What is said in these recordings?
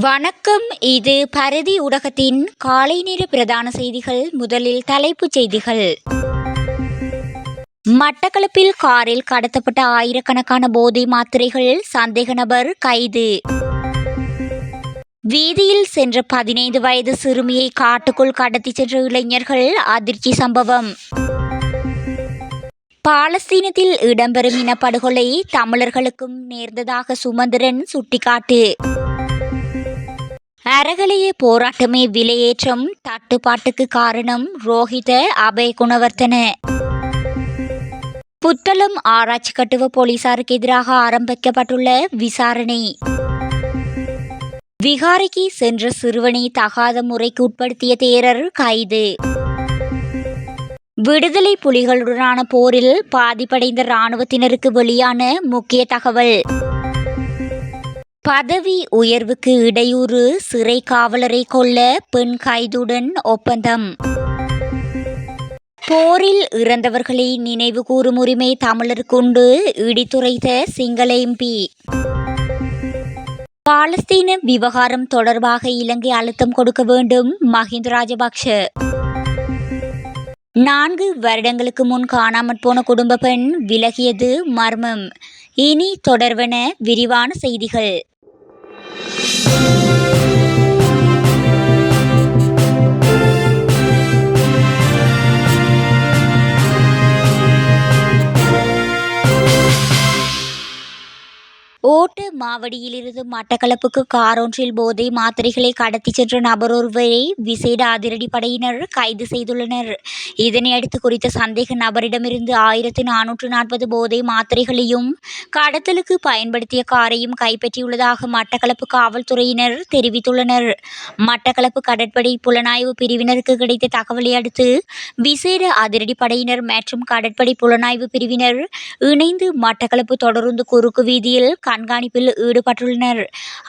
வணக்கம். இது பரதி ஊடகத்தின் காலை நேர பிரதான செய்திகள். முதலில் தலைப்புச் செய்திகள். மட்டக்களப்பில் காரில் கடத்தப்பட்ட ஆயிரக்கணக்கான போதை மாத்திரைகள், சந்தேக நபர் கைது. வீதியில் சென்ற 15 வயது சிறுமியை காட்டுக்குள் கடத்திச் சென்ற இளைஞர்கள், அதிர்ச்சி சம்பவம். பாலஸ்தீனத்தில் இடம்பெறும் இனப்படுகொலை தமிழர்களுக்கும் நேர்ந்ததாக சுமந்திரன் சுட்டிக்காட்டு. அறகலைய போராட்டமே விலையேற்றம் தட்டுப்பாட்டுக்கு காரணம் ரோஹித அபயகுணவர்த்தன. புத்தளம் ஆராய்ச்சி கட்டுவ போலீசாருக்கு எதிராக ஆரம்பிக்கப்பட்டுள்ள விசாரணை. விகாரைக்கு சென்ற சிறுவனை தகாத முறைக்கு உட்படுத்திய தேரர் கைது. விடுதலை புலிகளுடனான போரில் பாதிப்படைந்த இராணுவத்தினருக்கு வெளியான முக்கிய தகவல். பதவி உயர்வுக்கு இடையூறு, சிறை காவலரை கொல்ல பெண் கைதுடன் ஒப்பந்தம். போரில் இறந்தவர்களை நினைவு கூறும் உரிமை தமிழருக்குண்டு, இடித்துரைத்த சிங்கள எம்பி. பாலஸ்தீன விவகாரம் தொடர்பாக இலங்கை அழுத்தம் கொடுக்க வேண்டும் மஹிந்த ராஜபக்ஷ. 4 வருடங்களுக்கு முன் காணாமற் போன குடும்ப பெண் விலகியது மர்மம். இனி தொடர்வன விரிவான செய்திகள். ஓட்டு மாவடியிலிருந்து மட்டக்களப்புக்கு கார் ஒன்றில் போதை மாத்திரைகளை கடத்திச் சென்ற நபர் ஒருவரை விசேட அதிரடிப்படையினர் கைது செய்துள்ளனர். இதனையடுத்து குறித்த சந்தேக நபரிடமிருந்து 1440 போதை மாத்திரைகளையும் கடத்தலுக்கு பயன்படுத்திய காரையும் கைப்பற்றியுள்ளதாக மட்டக்களப்பு காவல்துறையினர் தெரிவித்துள்ளனர். மட்டக்களப்பு கடற்படை புலனாய்வு பிரிவினருக்கு கிடைத்த தகவலை அடுத்து விசேட அதிரடிப்படையினர் மற்றும் கடற்படை புலனாய்வு பிரிவினர் இணைந்து மட்டக்களப்பு தொடருந்து குறுக்கு வீதியில் கண்காணிப்பில் ஈடுபட்டுள்ளனர்.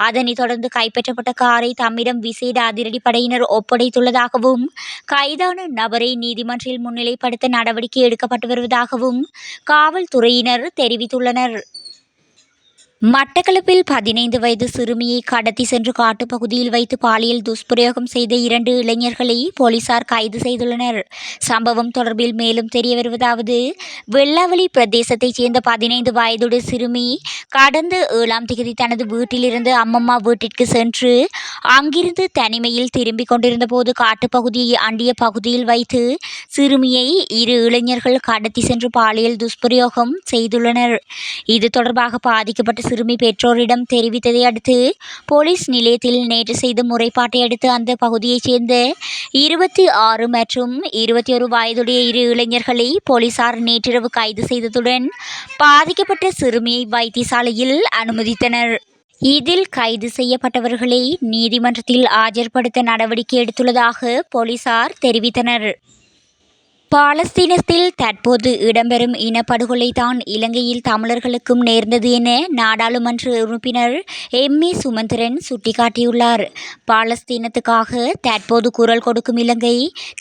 அதனைத் தொடர்ந்து கைப்பற்றப்பட்ட காரை தம்மிடம் விசேட அதிரடிப்படையினர் ஒப்படைத்துள்ளதாகவும் கைதான நபரை நீதிமன்றில் முன்னிலைப்படுத்த நடவடிக்கை எடுக்கப்பட்டு வருவதாகவும் காவல்துறையினர் தெரிவித்துள்ளனர். மட்டக்களப்பில் 15 வயது சிறுமியை கடத்தி சென்று காட்டுப்பகுதியில் வைத்து பாலியல் துஷ்பிரயோகம் செய்த 2 இளைஞர்களை போலீசார் கைது செய்துள்ளனர். சம்பவம் தொடர்பில் மேலும் தெரிய வருவதாவது, வெள்ளாவளி பிரதேசத்தைச் சேர்ந்த 15 வயதுடைய சிறுமி கடந்த 7ஆம் தேதி தனது வீட்டிலிருந்து அம்மம்மா வீட்டிற்கு சென்று அங்கிருந்து தனிமையில் திரும்பிக் கொண்டிருந்த போது காட்டுப்பகுதியை அண்டிய பகுதியில் வைத்து சிறுமியை 2 இளைஞர்கள் கடத்தி சென்று பாலியல் துஷ்பிரயோகம் செய்துள்ளனர். இது தொடர்பாக பாதிக்கப்பட்ட சிறுமி பெற்றோரிடம் தெரிவித்ததை அடுத்து போலீஸ் நிலையத்தில் நேற்று செய்த முறைப்பாட்டை அடுத்து அந்த பகுதியைச் சேர்ந்த 26 மற்றும் 21 வயதுடைய 2 இளைஞர்களை போலீசார் நேற்றிரவு கைது செய்ததுடன் பாதிக்கப்பட்ட சிறுமியை வைத்தியசாலையில் அனுமதித்தனர். இதில் கைது செய்யப்பட்டவர்களை நீதிமன்றத்தில் ஆஜர்படுத்த நடவடிக்கை எடுத்துள்ளதாக போலீசார் தெரிவித்தனர். பாலஸ்தீனத்தில் தற்போது இடம்பெறும் இனப்படுகொலைதான் இலங்கையில் தமிழர்களுக்கும் நேர்ந்தது என நாடாளுமன்ற உறுப்பினர் எம்.ஏ. சுமந்திரன் சுட்டிக்காட்டியுள்ளார். பாலஸ்தீனத்துக்காக தற்போது குரல் கொடுக்கும் இலங்கை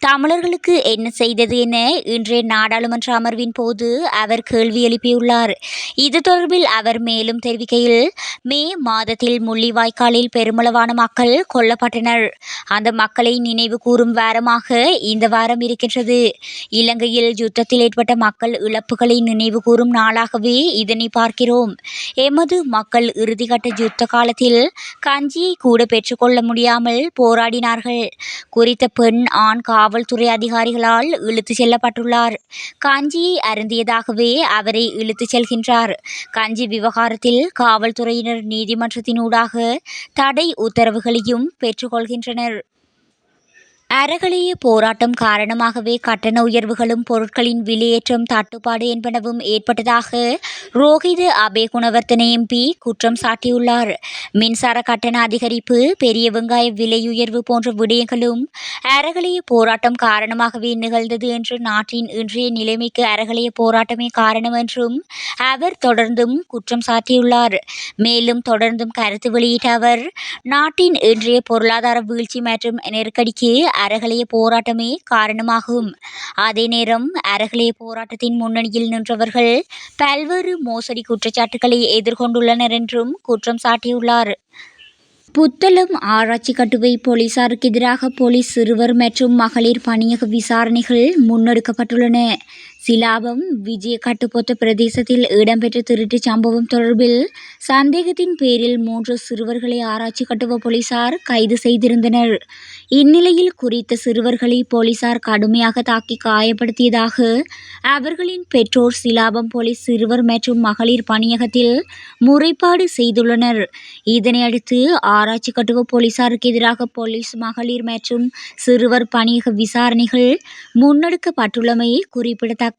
தமிழர்களுக்கு என்ன செய்தது என இன்றைய நாடாளுமன்ற அமர்வின் போது அவர் கேள்வி எழுப்பியுள்ளார். இது தொடர்பில் அவர் மேலும் தெரிவிக்கையில், மே மாதத்தில் முள்ளிவாய்க்காலில் பெருமளவான மக்கள் கொல்லப்பட்டனர். அந்த மக்களை நினைவு கூறும் வாரமாக இந்த வாரம் இருக்கின்றது. இலங்கையில் யுத்தத்தில் ஏற்பட்ட மக்கள் இழப்புகளை நினைவு கூறும் நாளாகவே இதனை பார்க்கிறோம். எமது மக்கள் இறுதிக்கட்ட யுத்த காலத்தில் கஞ்சியை கூட பெற்றுக்கொள்ள முடியாமல் போராடினார்கள். குறித்த பெண் ஆண் காவல்துறை அதிகாரிகளால் இழுத்துச் செல்லப்பட்டுள்ளார். கஞ்சியை அருந்தியதாகவே அவரை இழுத்துச் செல்கின்றார். கஞ்சி விவகாரத்தில் காவல்துறையினர் நீதிமன்றத்தினூடாக தடை உத்தரவுகளையும் பெற்றுக்கொள்கின்றனர். அறகலைய போராட்டம் காரணமாகவே கட்டண உயர்வுகளும் பொருட்களின் விலையேற்றம் தட்டுப்பாடு என்பனவும் ஏற்பட்டதாக ரோஹித அபயகுணவர்த்தன எம்பி குற்றம் சாட்டியுள்ளார். மின்சார கட்டண அதிகரிப்பு, பெரிய வெங்காய விலையுயர்வு போன்ற விடயங்களும் அறகலைய போராட்டம் காரணமாகவே நிகழ்ந்தது என்று நாட்டின் இன்றைய நிலைமைக்கு அறகலைய போராட்டமே காரணம் என்றும் அவர் தொடர்ந்தும் குற்றம் சாட்டியுள்ளார். மேலும் தொடர்ந்தும் கருத்து வெளியிட்ட அவர், நாட்டின் இன்றைய பொருளாதார வீழ்ச்சி மற்றும் நெருக்கடிக்கு அறகலைய போராட்டமே காரணமாகும். அதே நேரம் அறகலைய போராட்டத்தின் முன்னணியில் நின்றவர்கள் பல்வேறு மோசடி குற்றச்சாட்டுகளை எதிர்கொண்டுள்ளனர் என்றும் குற்றம் சாட்டியுள்ளார். புத்தளம் ஆராய்ச்சி கட்டுவை போலீசாருக்கு எதிராக போலீஸ் சிறுவர் மற்றும் மகளிர் பணியக விசாரணைகள் முன்னெடுக்கப்பட்டுள்ளன. சிலாபம் விஜய கட்டுப்பொத்த பிரதேசத்தில் இடம்பெற்ற திருட்டுச் சம்பவம் தொடர்பில் சந்தேகத்தின் பேரில் 3 சிறுவர்களை ஆராய்ச்சி கட்டுவ போலீசார் கைது செய்திருந்தனர். இந்நிலையில் குறித்த சிறுவர்களை போலீசார் கடுமையாக தாக்கி காயப்படுத்தியதாக அவர்களின் பெற்றோர் சிலாபம் போலீஸ் சிறுவர் மற்றும் மகளிர் பணியகத்தில் முறைப்பாடு செய்துள்ளனர். இதனையடுத்து ஆராய்ச்சி கட்டுவ போலீசாருக்கு எதிராக போலீஸ் மகளிர் மற்றும் சிறுவர் பணியக விசாரணைகள் முன்னெடுக்கப்பட்டுள்ளமை குறிப்பிடத்தக்கது.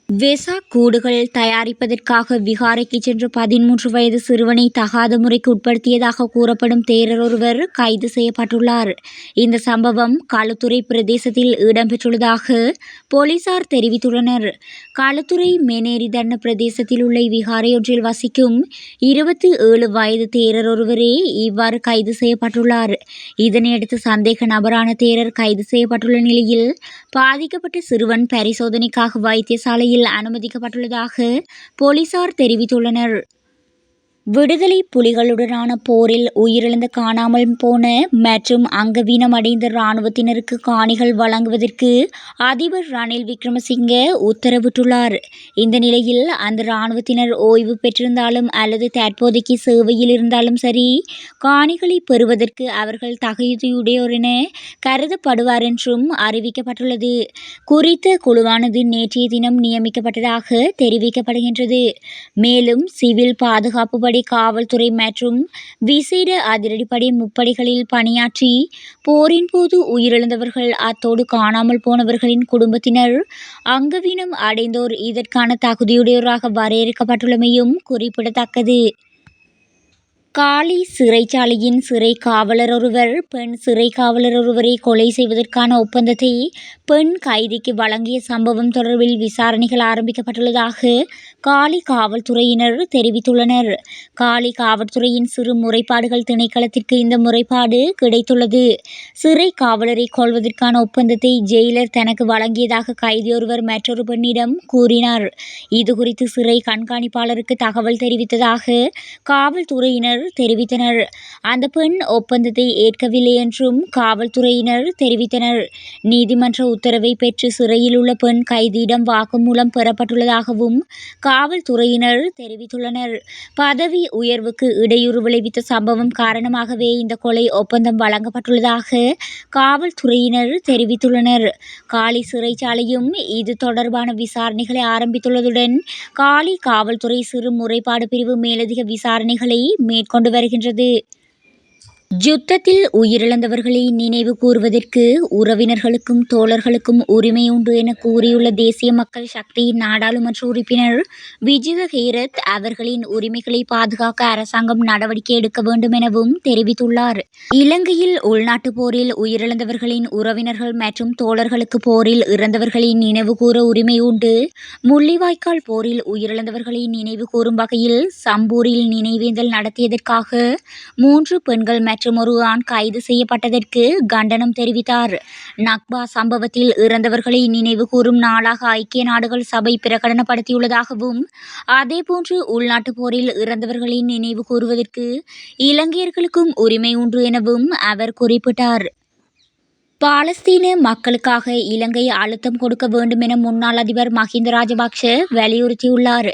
வெசா கூடுகள் தயாரிப்பதற்காக விகாரைக்கு சென்ற 13 வயது சிறுவனை தகாத முறைக்கு உட்படுத்தியதாக கூறப்படும் தேரர் ஒருவர் கைது செய்யப்பட்டுள்ளார். இந்த சம்பவம் களுத்துறை பிரதேசத்தில் இடம்பெற்றுள்ளதாக போலீசார் தெரிவித்துள்ளனர். களுத்துறை மேனேரிதன்ன பிரதேசத்தில் உள்ள விகாரையொன்றில் வசிக்கும் 27 வயது தேரர் ஒருவரே இவ்வாறு கைது செய்யப்பட்டுள்ளார். இதனையடுத்து சந்தேக நபரான தேரர் கைது செய்யப்பட்டுள்ள நிலையில் பாதிக்கப்பட்ட சிறுவன் பரிசோதனைக்காக வைத்தியசாலையில் அனுமதிக்கப்பட்டுள்ளதாக போலீசார் தெரிவித்துள்ளனர். விடுதலை புலிகளுடனான போரில் உயிரிழந்த காணாமல் போன மற்றும் அங்கவீனமடைந்த இராணுவத்தினருக்கு காணிகள் வழங்குவதற்கு அதிபர் ரணில் விக்ரமசிங்க உத்தரவிட்டுள்ளார். இந்த நிலையில் அந்த இராணுவத்தினர் ஓய்வு பெற்றிருந்தாலும் அல்லது தற்போதைக்கு சேவையில் இருந்தாலும் சரி, காணிகளை பெறுவதற்கு அவர்கள் தகுதியுடையோர் என கருதப்படுவார் என்றும் அறிவிக்கப்பட்டுள்ளது. குறித்த குழுவானது நேற்றைய தினம் நியமிக்கப்பட்டதாக தெரிவிக்கப்படுகின்றது. மேலும் சிவில் பாதுகாப்பு காவல்துறை மற்றும் விசேட அதிரடிப்படை முப்படைகளில் பணியாற்றி போரின் போது உயிரிழந்தவர்கள் அத்தோடு காணாமல் போனவர்களின் குடும்பத்தினர் அங்கவீனம் அடைந்தோர் இதற்கான தகுதியுடையோராக வரையறுக்கப்பட்டுள்ளமையும் குறிப்பிடத்தக்கது. காலி சிறைச்சாலையின் சிறை காவலர் ஒருவர் பெண் சிறை காவலர் ஒருவரை கொலை செய்வதற்கான ஒப்பந்தத்தை பெண் கைதிக்கு வழங்கிய சம்பவம் தொடர்பில் விசாரணைகள் ஆரம்பிக்கப்பட்டுள்ளதாக காலி காவல்துறையினர் தெரிவித்துள்ளனர். காலி காவல்துறையின் சிறு முறைப்பாடுகள் திணைக்களத்திற்கு இந்த முறைப்பாடு கிடைத்துள்ளது. சிறை காவலரை கொல்வதற்கான ஒப்பந்தத்தை ஜெயிலர் தனக்கு வழங்கியதாக கைதியொருவர் மற்றொரு பெண்ணிடம் கூறினார். இதுகுறித்து சிறை கண்காணிப்பாளருக்கு தகவல் தெரிவித்ததாக காவல்துறையினர் தெரிவித்தனர். அந்த பெண் ஒப்பந்தத்தை ஏற்கவில்லை என்றும் காவல்துறையினர் தெரிவித்தனர். நீதிமன்ற உத்தரவை பெற்று சிறையில் உள்ள பெண் கைதியிடம் வாக்குமூலம் பெறப்பட்டுள்ளதாகவும் காவல்துறையினர் தெரிவித்துள்ளனர். பதவி உயர்வுக்கு இடையூறு விளைவித்த சம்பவம் காரணமாகவே இந்த கொலை ஒப்பந்தம் வழங்கப்பட்டுள்ளதாக காவல்துறையினர் தெரிவித்துள்ளனர். காலி சிறைச்சாலையும் இது தொடர்பான விசாரணைகளை ஆரம்பித்துள்ளதுடன் காலி காவல்துறை சிறு முறைப்பாடு பிரிவு மேலதிக விசாரணைகளை மேற்கொண்டு வருகின்றது. யுத்தத்தில் உயிரிழந்தவர்களை நினைவு கூறுவதற்கு உறவினர்களுக்கும் தோழர்களுக்கும் உரிமை உண்டு என கூறியுள்ள தேசிய மக்கள் சக்தியின் நாடாளுமன்ற உறுப்பினர் விஜித ஹேரத் அவர்களின் உரிமைகளை பாதுகாக்க அரசாங்கம் நடவடிக்கை எடுக்க வேண்டும் எனவும் தெரிவித்துள்ளார். இலங்கையில் உள்நாட்டுப் போரில் உயிரிழந்தவர்களின் உறவினர்கள் மற்றும் தோழர்களுக்கு போரில் இறந்தவர்களை நினைவு கூற உரிமை உண்டு. முள்ளிவாய்க்கால் போரில் உயிரிழந்தவர்களை நினைவு கூறும் வகையில் சம்பூரில் நினைவேந்தல் நடத்தியதற்காக 3 பெண்கள் மற்றும் ஒரு ஆண் கைது செய்யப்பட்டதற்கு கண்டனம் தெரிவித்தார். நக்பா சம்பவத்தில் இறந்தவர்களை நினைவு கூறும் நாளாக ஐக்கிய நாடுகள் சபை பிரகடனப்படுத்தியுள்ளதாகவும் அதேபோன்று உள்நாட்டுப் போரில் இறந்தவர்களை நினைவு கூறுவதற்கு இலங்கையர்களுக்கும் உரிமை உண்டு எனவும் அவர் குறிப்பிட்டார். பாலஸ்தீன மக்களுக்காக இலங்கை அழுத்தம் கொடுக்க வேண்டும் என முன்னாள் அதிபர் மஹிந்த ராஜபக்ஷ வலியுறுத்தியுள்ளார்.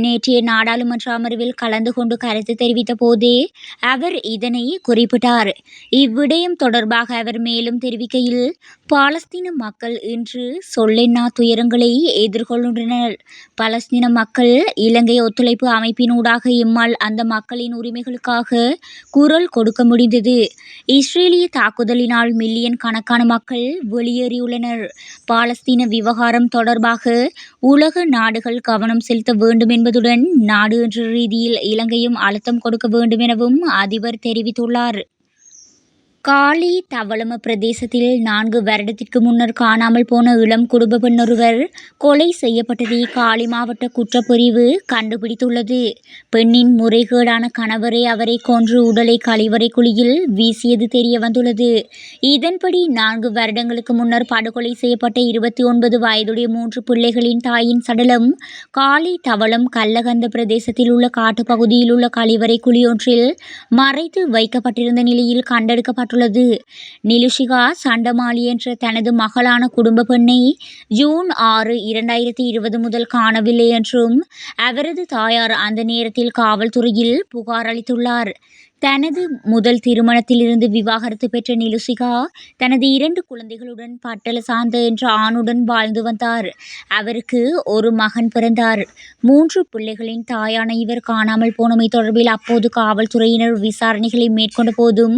நேற்றைய நாடாளுமன்ற அமர்வில் கலந்து கொண்டு கருத்து தெரிவித்த போதே அவர் இதனை குறிப்பிட்டார். இவ்விடயம் தொடர்பாக அவர் மேலும் தெரிவிக்கையில், பாலஸ்தீன மக்கள் இன்று சொல்லெண்ணா துயரங்களை எதிர்கொள்கின்றனர். பாலஸ்தீன மக்கள் இலங்கை ஒத்துழைப்பு அமைப்பினூடாக இம்மால் அந்த மக்களின் உரிமைகளுக்காக குரல் கொடுக்க முடிந்தது. இஸ்ரேலிய தாக்குதலினால் மில்லியன் கணக்கான மக்கள் வெளியேறியுள்ளனர். பாலஸ்தீன விவகாரம் தொடர்பாக உலக நாடுகள் கவனம் செலுத்த வேண்டும் என்பதுடன் நாடு என்ற ரீதியில் இலங்கையும் அழுத்தம் கொடுக்க வேண்டும் எனவும் அதிபர் தெரிவித்துள்ளார். காலி தவளம பிரதேசத்தில் 4 வருடத்திற்கு முன்னர் காணாமல் போன இளம் குடும்ப பெண்ணொருவர் கொலை செய்யப்பட்டதை காலி மாவட்ட குற்றப்பிரிவு கண்டுபிடித்துள்ளது. பெண்ணின் முறைகேடான கணவரே அவரை கொன்று உடலை கழிவறை குழியில் வீசியது தெரிய வந்துள்ளது. இதன்படி 4 வருடங்களுக்கு முன்னர் படுகொலை செய்யப்பட்ட 29 வயதுடைய 3 பிள்ளைகளின் தாயின் சடலம் காலி தவளம் கல்லகந்த பிரதேசத்தில் உள்ள காட்டுப்பகுதியில் உள்ள கழிவறை குழியொன்றில் மறைத்து வைக்கப்பட்டிருந்த நிலையில் கண்டெடுக்கப்பட்டுள்ளது. நிலுஷிகா சண்டமாலி என்ற தனது மகளான குடும்ப பெண்ணை ஜூன் 6, 2020 முதல் காணவில்லை என்றும் அவரது தாயார் அந்த நேரத்தில் காவல்துறையில் புகார் அளித்துள்ளார். தனது முதல் திருமணத்திலிருந்து விவாகரத்து பெற்ற நிலுஷிகா தனது 2 குழந்தைகளுடன் பட்டல சாந்த என்ற ஆணுடன் வாழ்ந்து வந்தார். அவருக்கு ஒரு மகன் பிறந்தார். 3 பிள்ளைகளின் தாயான இவர் காணாமல் போனமை தொடர்பில் அப்போது காவல்துறையினர் விசாரணைகளை மேற்கொண்ட போதும்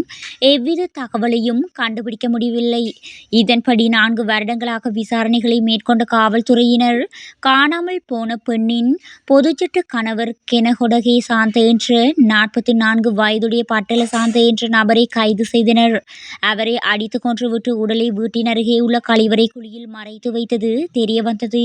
எவ்வித தகவலையும் கண்டுபிடிக்க முடியவில்லை. இதன்படி 4 வருடங்களாக விசாரணைகளை மேற்கொண்ட காவல்துறையினர் காணாமல் போன பெண்ணின் பொதுச்சட்ட கணவர் கெனகொடகே சாந்த என்ற 44 வயதுடைய பட்டல சாந்த என்ற நபரை கைது செய்தனர். அவரை அடித்து கொன்றுவிட்டு உடலை வீட்டின் அருகே உள்ள கழிவறை குழியில் மறைத்து வைத்தது தெரிய வந்தது.